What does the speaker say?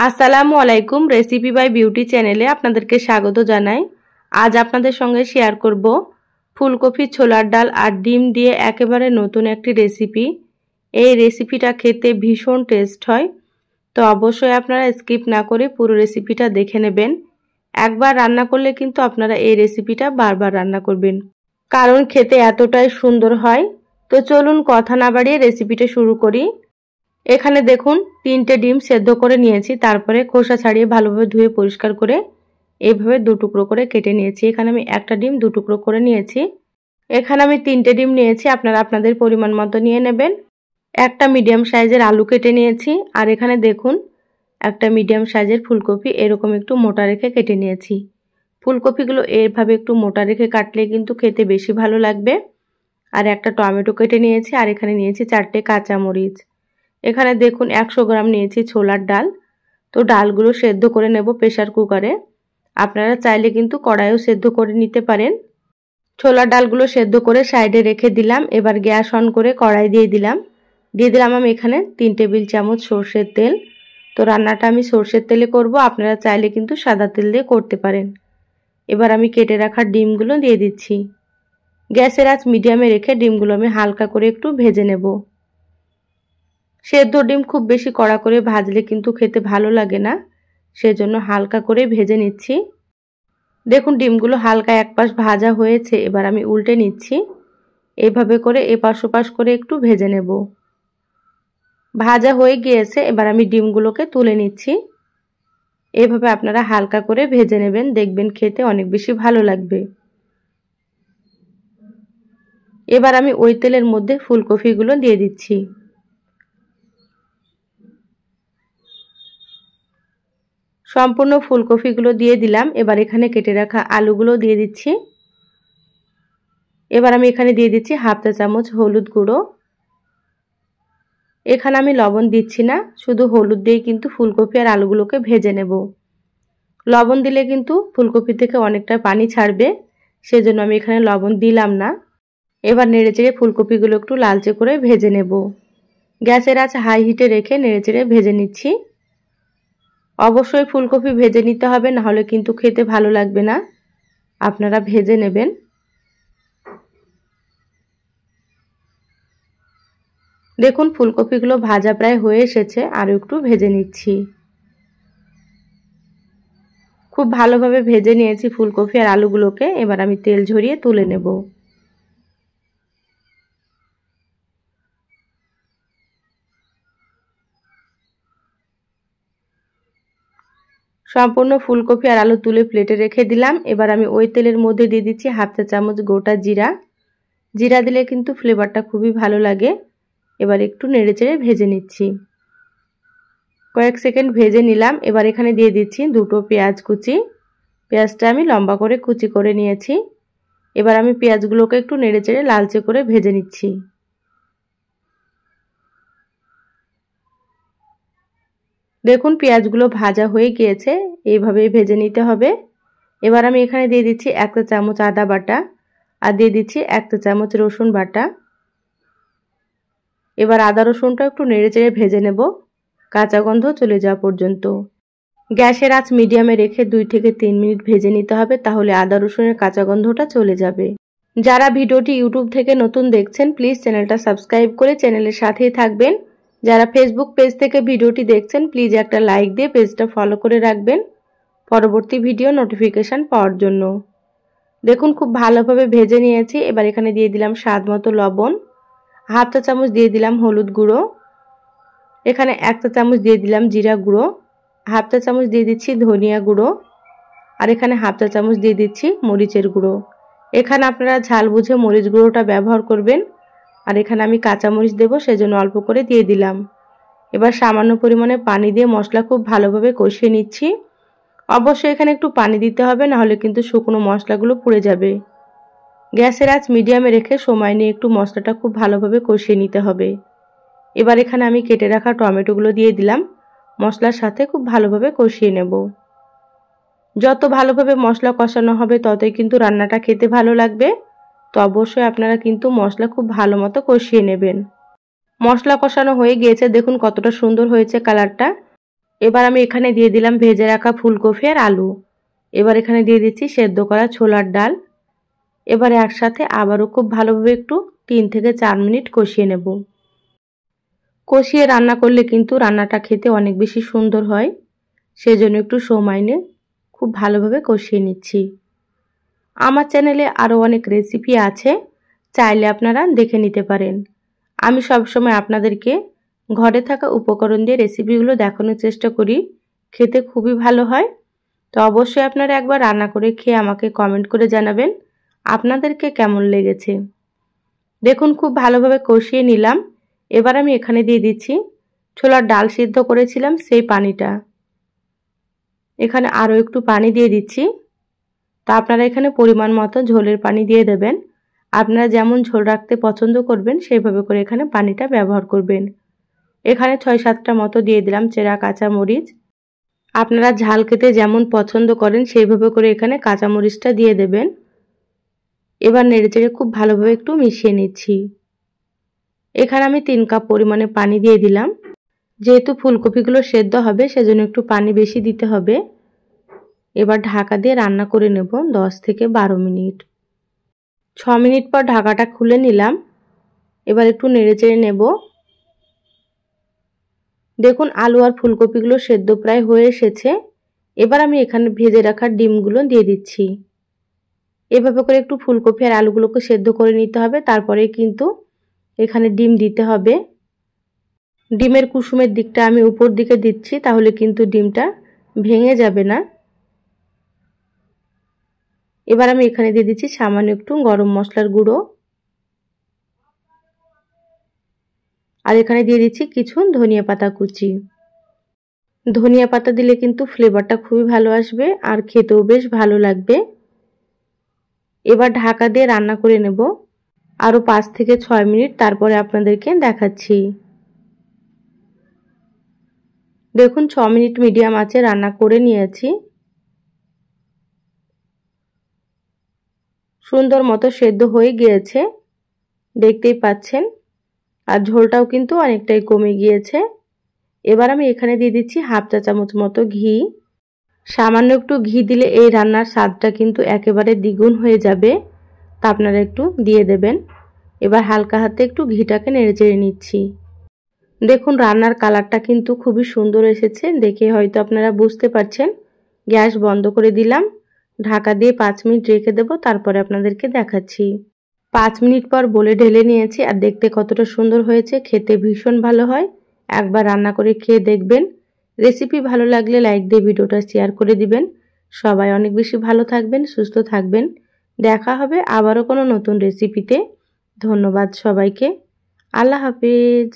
আসসালামু আলাইকুম। Recipe by beauty চ্যানেলে আপনাদেরকে স্বাগত জানাই। আজ আপনাদের সঙ্গে শেয়ার করব ফুলকপি, ছোলার ডাল আর ডিম দিয়ে একেবারে নতুন একটি রেসিপি। এই রেসিপিটা খেতে ভীষণ টেস্ট হয়, তো অবশ্যই আপনারা স্কিপ না করে পুরো রেসিপিটা দেখে নেবেন। একবার রান্না করলে কিন্তু আপনারা এই রেসিপিটা বারবার রান্না করবেন, কারণ খেতে এতটাই সুন্দর হয়। তো চলুন কথা না বাড়িয়ে রেসিপিটা শুরু করি। এখানে দেখুন 3টে ডিম সেদ্ধ করে নিয়েছি, তারপরে খোসা ছাড়িয়ে ভালোভাবে ধুয়ে পরিষ্কার করে এইভাবে 2 টুকরো করে কেটে নিয়েছি। এখানে আমি একটা ডিম 2 টুকরো করে নিয়েছি। এখানে আমি 3টে ডিম নিয়েছি, আপনারা আপনাদের পরিমাণ মতো নিয়ে নেবেন। একটা মিডিয়াম সাইজের আলু কেটে নিয়েছি, আর এখানে দেখুন একটা মিডিয়াম সাইজের ফুলকপি এরকম একটু মোটা রেখে কেটে নিয়েছি। ফুলকপিগুলো এইভাবে একটু মোটা রেখে কাটলে কিন্তু খেতে বেশি ভালো লাগবে। আর একটা টমেটো কেটে নিয়েছি, আর এখানে নিয়েছি 4টে কাঁচামরিচ। এখানে দেখুন 100 গ্রাম নিয়েছি ছোলার ডাল। তো ডালগুলো সেদ্ধ করে নেব প্রেসার কুকারে। আপনারা চাইলে কিন্তু কড়াইও সেদ্ধ করে নিতে পারেন। ছোলার ডালগুলো সেদ্ধ করে সাইডে রেখে দিলাম। এবার গ্যাস অন করে কড়াই দিয়ে দিলাম আমি এখানে 3 টেবিল চামচ সরষের তেল। তো রান্নাটা আমি সরষের তেলে করব, আপনারা চাইলে কিন্তু সাদা তেল দিয়ে করতে পারেন। এবার আমি কেটে রাখা ডিমগুলো দিয়ে দিচ্ছি। গ্যাসের আঁচ মিডিয়ামে রেখে ডিমগুলো আমি হালকা করে একটু ভেজে নেব। সেদ্ধ ডিম খুব বেশি কড়া করে ভাজলে কিন্তু খেতে ভালো লাগে না, সেজন্য হালকা করে ভেজে নিচ্ছি। দেখুন ডিমগুলো হালকা এক পাশ ভাজা হয়েছে, এবার আমি উল্টে নিচ্ছি। এইভাবে করে এপাশ ওপাশ করে একটু ভেজে নেব। ভাজা হয়ে গিয়েছে, এবার আমি ডিমগুলোকে তুলে নিচ্ছি। এইভাবে আপনারা হালকা করে ভেজে নেবেন, দেখবেন খেতে অনেক বেশি ভালো লাগবে। এবার আমি ওই তেলের মধ্যে ফুলকপিগুলো দিয়ে দিচ্ছি। সম্পূর্ণ ফুলকপিগুলো দিয়ে দিলাম। এবার এখানে কেটে রাখা আলুগুলো দিয়ে দিচ্ছি। এবার আমি এখানে দিয়ে দিচ্ছি হাফ চা চামচ হলুদ গুঁড়ো। এখানে আমি লবণ দিচ্ছি না, শুধু হলুদ দিয়ে কিন্তু ফুলকপি আর আলুগুলোকে ভেজে নেব। লবণ দিলে কিন্তু ফুলকপি থেকে অনেকটা পানি ছাড়বে, সেজন্য আমি এখানে লবণ দিলাম না। এবার নেড়েচেড়ে ফুলকপিগুলো একটু লালচে করে ভেজে নেব। গ্যাসের আঁচ হাই হিটে রেখে নেড়েচেড়ে ভেজে নিচ্ছি। অবশ্যই ফুলকপি ভেজে নিতে হবে, না হলে কিন্তু খেতে ভালো লাগবে না। আপনারা ভেজে নেবেন। দেখুন ফুলকপিগুলো ভাজা প্রায় হয়ে এসেছে, আরও একটু ভেজে নিচ্ছি। খুব ভালোভাবে ভেজে নিয়েছি ফুলকপি আর আলুগুলোকে। এবার আমি তেল ঝরিয়ে তুলে নেব। সম্পূর্ণ ফুলকপি আর আলু তুলে প্লেটে রেখে দিলাম। এবার আমি ওই তেলের মধ্যে দিয়ে দিচ্ছি হাফ চা চামচ গোটা জিরা। জিরা দিলে কিন্তু ফ্লেভারটা খুবই ভালো লাগে। এবার একটু নেড়েচেড়ে ভেজে নিচ্ছি। কয়েক সেকেন্ড ভেজে নিলাম। এবার এখানে দিয়ে দিচ্ছি 2টো পেঁয়াজ কুচি। পেঁয়াজটা আমি লম্বা করে কুচি করে নিয়েছি। এবার আমি পেঁয়াজগুলোকে একটু নেড়েচেড়ে লালচে করে ভেজে নিচ্ছি। দেখুন পেঁয়াজগুলো ভাজা হয়ে গিয়েছে, এইভাবেই ভেজে নিতে হবে। এবার আমি এখানে দিয়ে দিচ্ছি 1 চা চামচ আদা বাটা, আর দিয়ে দিচ্ছি 1 চা চামচ রসুন বাটা। এবার আদা রসুনটা একটু নেড়েচেড়ে ভেজে নেব, কাঁচা গন্ধ চলে যাওয়া পর্যন্ত। গ্যাসের আঁচ মিডিয়ামে রেখে 2 থেকে 3 মিনিট ভেজে নিতে হবে, তাহলে আদা রসুনের কাঁচা গন্ধটা চলে যাবে। যারা ভিডিওটি ইউটিউব থেকে নতুন দেখছেন প্লিজ চ্যানেলটা সাবস্ক্রাইব করে চ্যানেলের সাথেই থাকবেন। যারা ফেসবুক পেজ থেকে ভিডিওটি দেখছেন প্লিজ একটা লাইক দিয়ে পেজটা ফলো করে রাখবেন পরবর্তী ভিডিও নোটিফিকেশান পাওয়ার জন্য। দেখুন খুব ভালোভাবে ভেজে নিয়েছি। এবার এখানে দিয়ে দিলাম স্বাদ মতো লবণ, হাফ চা চামচ দিয়ে দিলাম হলুদ গুঁড়ো, এখানে 1 চা চামচ দিয়ে দিলাম জিরা গুঁড়ো, হাফ চা চামচ দিয়ে দিচ্ছি ধনিয়া গুঁড়ো, আর এখানে হাফ চা চামচ দিয়ে দিচ্ছি মরিচের গুঁড়ো। এখানে আপনারা ঝাল বুঝে মরিচ গুঁড়োটা ব্যবহার করবেন। আর এখানে আমি কাঁচা মরিচ দেবো, সেজন্য অল্প করে দিয়ে দিলাম। এবার সামান্য পরিমাণে পানি দিয়ে মশলা খুব ভালোভাবে কষিয়ে নিচ্ছি। অবশ্যই এখানে একটু পানি দিতে হবে, না হলে কিন্তু শুকনো মশলাগুলো পুড়ে যাবে। গ্যাসের আঁচ মিডিয়ামে রেখে সময় নিয়ে একটু মশলাটা খুব ভালোভাবে কষিয়ে নিতে হবে। এবার এখানে আমি কেটে রাখা টমেটোগুলো দিয়ে দিলাম। মশলার সাথে খুব ভালোভাবে কষিয়ে নেব। যত ভালোভাবে মশলা কষানো হবে ততই কিন্তু রান্নাটা খেতে ভালো লাগবে। তো অবশ্যই আপনারা কিন্তু মশলা খুব ভালো মতো কষিয়ে নেবেন। মশলা কষানো হয়ে গিয়েছে, দেখুন কতটা সুন্দর হয়েছে কালারটা। এবার আমি এখানে দিয়ে দিলাম ভেজে রাখা ফুলকপি আর আলু। এবার এখানে দিয়ে দিচ্ছি সেদ্ধ করা ছোলার ডাল। এবার একসাথে আবারও খুব ভালোভাবে একটু 3 থেকে 4 মিনিট কষিয়ে নেব। কষিয়ে রান্না করলে কিন্তু রান্নাটা খেতে অনেক বেশি সুন্দর হয়, সেজন্য একটু সময় নিয়ে খুব ভালোভাবে কষিয়ে নিচ্ছি। আমার চ্যানেলে আরও অনেক রেসিপি আছে, চাইলে আপনারা দেখে নিতে পারেন। আমি সবসময় আপনাদেরকে ঘরে থাকা উপকরণ দিয়ে রেসিপিগুলো দেখানোর চেষ্টা করি, খেতে খুবই ভালো হয়। তো অবশ্যই আপনারা একবার রান্না করে খেয়ে আমাকে কমেন্ট করে জানাবেন আপনাদেরকে কেমন লেগেছে। দেখুন খুব ভালোভাবে কষিয়ে নিলাম। এবার আমি এখানে দিয়ে দিচ্ছি ছোলার ডাল সিদ্ধ করেছিলাম সেই পানিটা। এখানে আরও একটু পানি দিয়ে দিচ্ছি। তো আপনারা এখানে পরিমাণ মতো ঝোলের পানি দিয়ে দেবেন। আপনারা যেমন ঝোল রাখতে পছন্দ করবেন সেইভাবে করে এখানে পানিটা ব্যবহার করবেন। এখানে 6-7টা মতো দিয়ে দিলাম চেরা কাঁচামরিচ। আপনারা ঝাল খেতে যেমন পছন্দ করেন সেইভাবে করে এখানে কাঁচামরিচটা দিয়ে দেবেন। এবার নেড়েচেড়ে খুব ভালোভাবে একটু মিশিয়ে নিচ্ছি। এখানে আমি 3 কাপ পরিমাণে পানি দিয়ে দিলাম। যেহেতু ফুলকপিগুলো সেদ্ধ হবে সেজন্য একটু পানি বেশি দিতে হবে। এবার ঢাকা দিয়ে রান্না করে নেব 10 থেকে 12 মিনিট। 6 মিনিট পর ঢাকাটা খুলে নিলাম। এবার একটু নেড়েচেড়ে নেব। দেখুন আলু আর ফুলকপিগুলো সেদ্ধ প্রায় হয়ে এসেছে। এবার আমি এখানে ভেজে রাখা ডিমগুলো দিয়ে দিচ্ছি। এভাবে করে একটু ফুলকপি আর আলুগুলোকে সেদ্ধ করে নিতে হবে, তারপরে কিন্তু এখানে ডিম দিতে হবে। ডিমের কুসুমের দিকটা আমি উপর দিকে দিচ্ছি, তাহলে কিন্তু ডিমটা ভেঙে যাবে না। এবার আমি এখানে দিয়ে দিচ্ছি সামান্য একটু গরম মশলার গুঁড়ো, আর এখানে দিয়ে দিচ্ছি কিছু ধনিয়া পাতা কুচি। ধনিয়া পাতা দিলে কিন্তু ফ্লেভারটা খুবই ভালো আসবে আর খেতেও বেশ ভালো লাগবে। এবার ঢাকা দিয়ে রান্না করে নেব আরও 5 থেকে 6 মিনিট, তারপরে আপনাদেরকে দেখাচ্ছি। দেখুন 6 মিনিট মিডিয়াম আঁচে রান্না করে নিয়েছি। সুন্দর মতো সেদ্ধ হয়ে গিয়েছে, দেখতেই পাচ্ছেন। আর ঝোলটাও কিন্তু অনেকটাই কমে গিয়েছে। এবার আমি এখানে দিয়ে দিচ্ছি হাফ চা চামচ মতো ঘি। সামান্য একটু ঘি দিলে এই রান্নার স্বাদটা কিন্তু একেবারে দ্বিগুণ হয়ে যাবে, তা আপনারা একটু দিয়ে দেবেন। এবার হালকা হাতে একটু ঘিটাকে নেড়েচেড়ে নিচ্ছি। দেখুন রান্নার কালারটা কিন্তু খুবই সুন্দর এসেছে, দেখে হয়তো আপনারা বুঝতে পারছেন। গ্যাস বন্ধ করে দিলাম, ঢাকা দিয়ে 5 মিনিট রেখে দেব, তারপরে আপনাদেরকে দেখাচ্ছি। 5 মিনিট পর বলে ঢেলে নিয়েছি, আর দেখতে কতটা সুন্দর হয়েছে, খেতে ভীষণ ভালো হয়। একবার রান্না করে খেয়ে দেখবেন। রেসিপি ভালো লাগলে লাইক দিয়ে ভিডিওটা শেয়ার করে দিবেন। সবাই অনেক বেশি ভালো থাকবেন, সুস্থ থাকবেন। দেখা হবে আবারও কোনো নতুন রেসিপিতে। ধন্যবাদ সবাইকে। আল্লাহ হাফেজ।